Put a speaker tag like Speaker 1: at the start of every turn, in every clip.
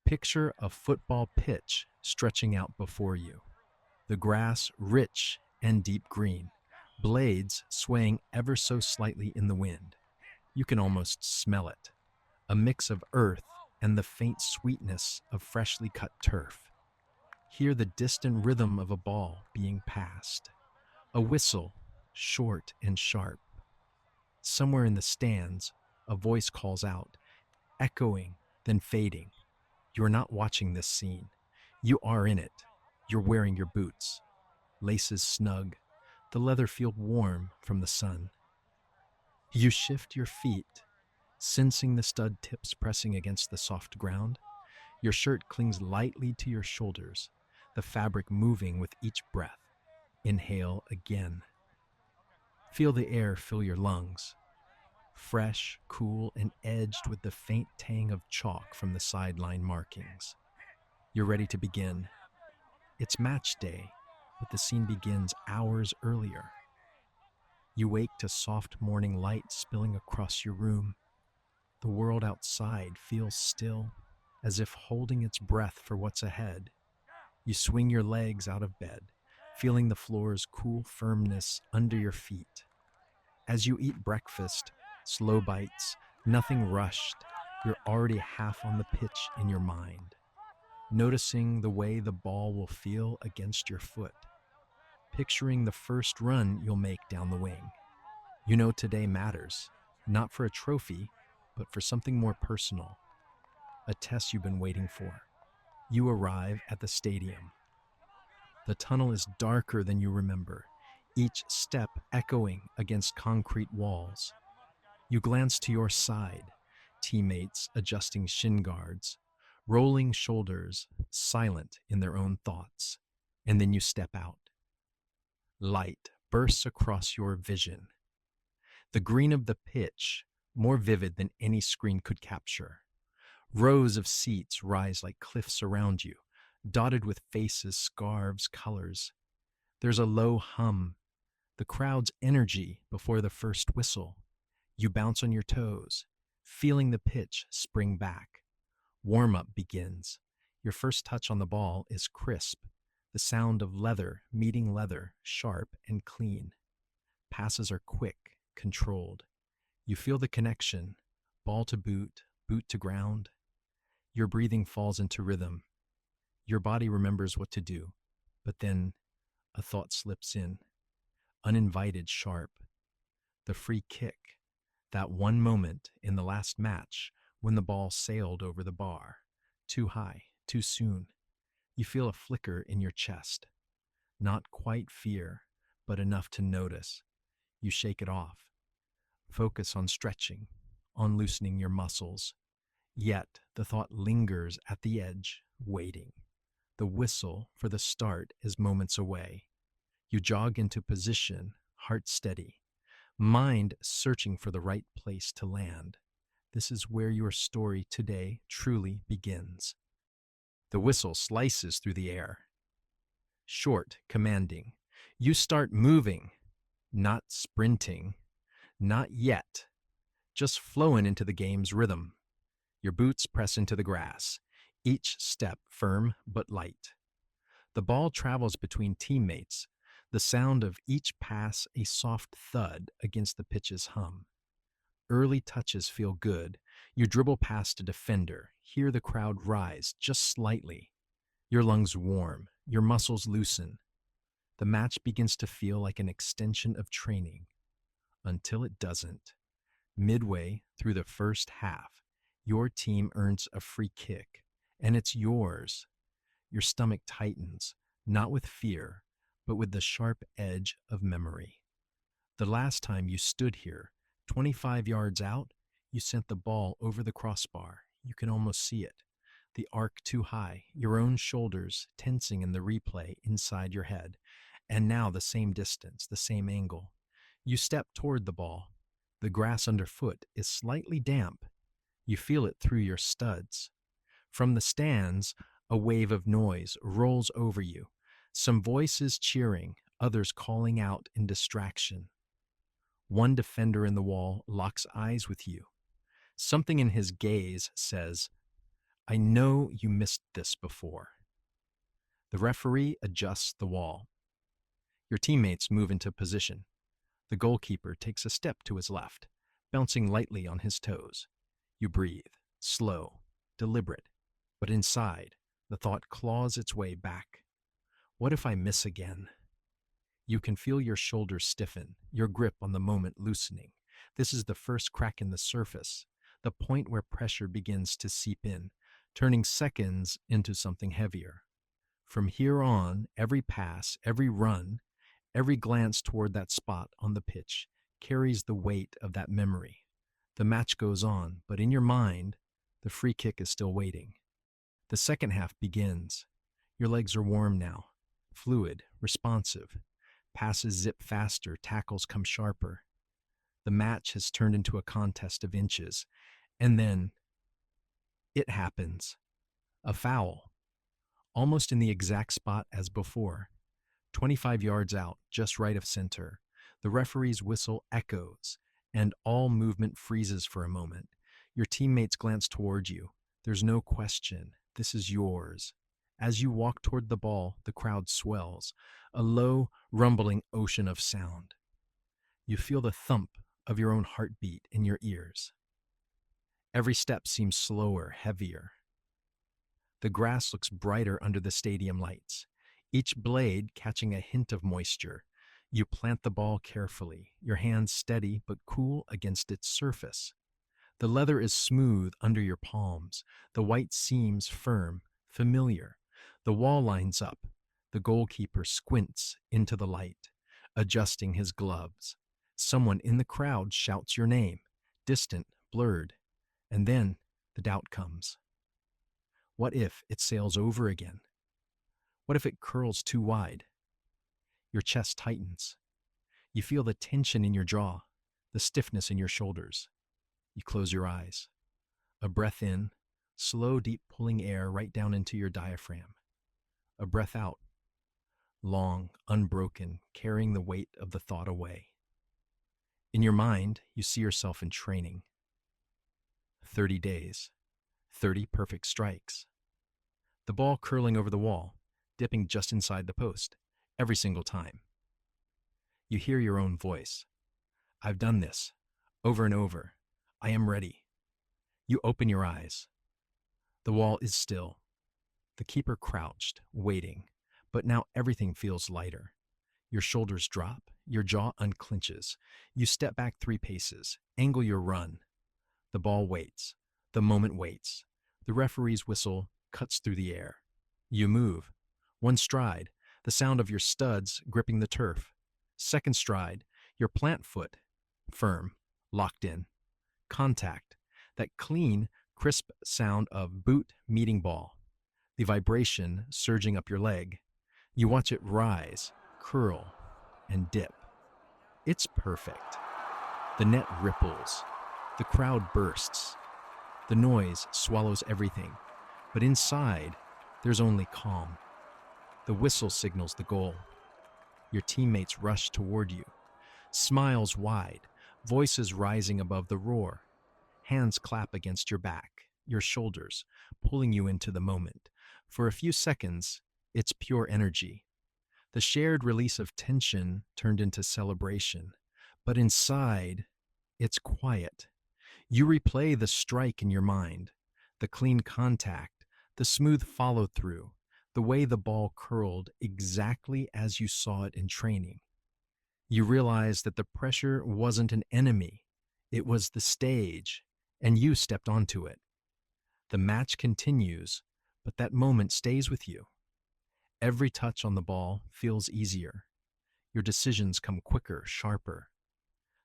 Speaker 1: Picture a football pitch stretching out before you, the grass rich and deep green, blades swaying ever so slightly in the wind. You can almost smell it, a mix of earth and the faint sweetness of freshly cut turf. Hear the distant rhythm of a ball being passed, a whistle, short and sharp. Somewhere in the stands, a voice calls out, echoing, then fading. You're not watching this scene. You are in it. You're wearing your boots, laces snug, the leather feel warm from the sun. You shift your feet, sensing the stud tips pressing against the soft ground. Your shirt clings lightly to your shoulders, the fabric moving with each breath. Inhale again. Feel the air fill your lungs, fresh, cool, and edged with the faint tang of chalk from the sideline markings. You're ready to begin. It's match day, but the scene begins hours earlier. You wake to soft morning light spilling across your room. The world outside feels still, as if holding its breath for what's ahead. You swing your legs out of bed, feeling the floor's cool firmness under your feet. As you eat breakfast, slow bites, nothing rushed, you're already half on the pitch in your mind, noticing the way the ball will feel against your foot, picturing the first run you'll make down the wing. You know today matters, not for a trophy, but for something more personal, a test you've been waiting for. You arrive at the stadium. The tunnel is darker than you remember, each step echoing against concrete walls. You glance to your side, teammates adjusting shin guards, rolling shoulders, silent in their own thoughts. And then you step out. Light bursts across your vision. The green of the pitch, more vivid than any screen could capture. Rows of seats rise like cliffs around you, dotted with faces, scarves, colors. There's a low hum, the crowd's energy before the first whistle. You bounce on your toes, feeling the pitch spring back. Warm-up begins. Your first touch on the ball is crisp, the sound of leather meeting leather, sharp and clean. Passes are quick, controlled. You feel the connection, ball to boot, boot to ground. Your breathing falls into rhythm. Your body remembers what to do, but then a thought slips in, uninvited, sharp. The free kick, that one moment in the last match when the ball sailed over the bar, too high, too soon. You feel a flicker in your chest, not quite fear, but enough to notice. You shake it off. Focus on stretching, on loosening your muscles. Yet the thought lingers at the edge, waiting. The whistle for the start is moments away. You jog into position, heart steady, mind searching for the right place to land. This is where your story today truly begins. The whistle slices through the air. Short, commanding. You start moving, not sprinting, not yet, just flowing into the game's rhythm. Your boots press into the grass, each step firm but light. The ball travels between teammates, the sound of each pass a soft thud against the pitch's hum. Early touches feel good. You dribble past a defender, hear the crowd rise just slightly. Your lungs warm, your muscles loosen. The match begins to feel like an extension of training, until it doesn't. Midway through the first half, your team earns a free kick, and it's yours. Your stomach tightens, not with fear, but with the sharp edge of memory. The last time you stood here, 25 yards out, you sent the ball over the crossbar. You can almost see it. The arc too high, your own shoulders tensing in the replay inside your head. And now the same distance, the same angle. You step toward the ball. The grass underfoot is slightly damp. You feel it through your studs. From the stands, a wave of noise rolls over you. Some voices cheering, others calling out in distraction. One defender in the wall locks eyes with you. Something in his gaze says, I know you missed this before. The referee adjusts the wall. Your teammates move into position. The goalkeeper takes a step to his left, bouncing lightly on his toes. You breathe, slow, deliberate, but inside, the thought claws its way back. What if I miss again? You can feel your shoulders stiffen, your grip on the moment loosening. This is the first crack in the surface, the point where pressure begins to seep in, turning seconds into something heavier. From here on, every pass, every run, every glance toward that spot on the pitch carries the weight of that memory. The match goes on, but in your mind, the free kick is still waiting. The second half begins. Your legs are warm now, fluid, responsive. Passes zip faster, tackles come sharper. The match has turned into a contest of inches. And then it happens. A foul, almost in the exact spot as before. 25 yards out, just right of center. The referee's whistle echoes, and all movement freezes for a moment. Your teammates glance toward you. There's no question. This is yours. As you walk toward the ball, the crowd swells, a low, rumbling ocean of sound. You feel the thump of your own heartbeat in your ears. Every step seems slower, heavier. The grass looks brighter under the stadium lights, each blade catching a hint of moisture. You plant the ball carefully, your hands steady but cool against its surface. The leather is smooth under your palms, the white seams firm, familiar. The wall lines up. The goalkeeper squints into the light, adjusting his gloves. Someone in the crowd shouts your name, distant, blurred, and then the doubt comes. What if it sails over again? What if it curls too wide? Your chest tightens. You feel the tension in your jaw, the stiffness in your shoulders. You close your eyes. A breath in, slow, deep pulling air right down into your diaphragm. A breath out, long, unbroken, carrying the weight of the thought away. In your mind, you see yourself in training. 30 days, 30 perfect strikes. The ball curling over the wall, dipping just inside the post, every single time. You hear your own voice. I've done this, over and over. I am ready. You open your eyes. The wall is still. The keeper crouched, waiting, but now everything feels lighter. Your shoulders drop, your jaw unclenches. You step back 3 paces, angle your run. The ball waits. The moment waits. The referee's whistle cuts through the air. You move. 1 stride, the sound of your studs gripping the turf. 2nd stride, your plant foot, firm, locked in. Contact, that clean, crisp sound of boot meeting ball. The vibration surging up your leg. You watch it rise, curl, and dip. It's perfect. The net ripples. The crowd bursts. The noise swallows everything. But inside, there's only calm. The whistle signals the goal. Your teammates rush toward you. Smiles wide, voices rising above the roar. Hands clap against your back, your shoulders, pulling you into the moment. For a few seconds, it's pure energy. The shared release of tension turned into celebration. But inside, it's quiet. You replay the strike in your mind, the clean contact, the smooth follow-through, the way the ball curled exactly as you saw it in training. You realize that the pressure wasn't an enemy. It was the stage, and you stepped onto it. The match continues, but that moment stays with you. Every touch on the ball feels easier. Your decisions come quicker, sharper.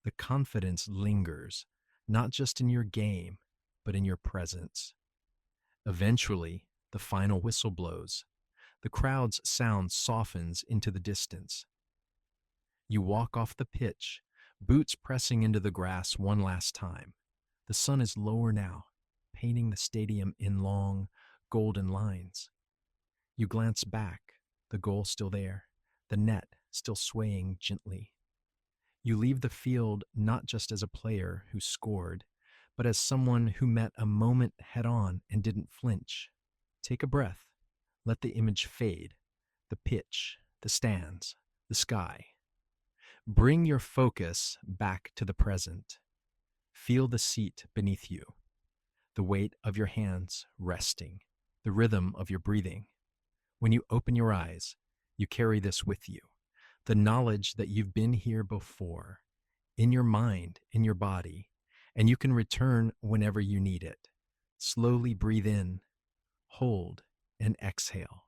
Speaker 1: The confidence lingers, not just in your game, but in your presence. Eventually, the final whistle blows. The crowd's sound softens into the distance. You walk off the pitch, boots pressing into the grass one last time. The sun is lower now, painting the stadium in long, golden lines. You glance back, the goal still there, the net still swaying gently. You leave the field not just as a player who scored, but as someone who met a moment head on and didn't flinch. Take a breath. Let the image fade, the pitch, the stands, the sky. Bring your focus back to the present. Feel the seat beneath you, the weight of your hands resting, the rhythm of your breathing. When you open your eyes, you carry this with you, the knowledge that you've been here before, in your mind, in your body, and you can return whenever you need it. Slowly breathe in, hold, and exhale.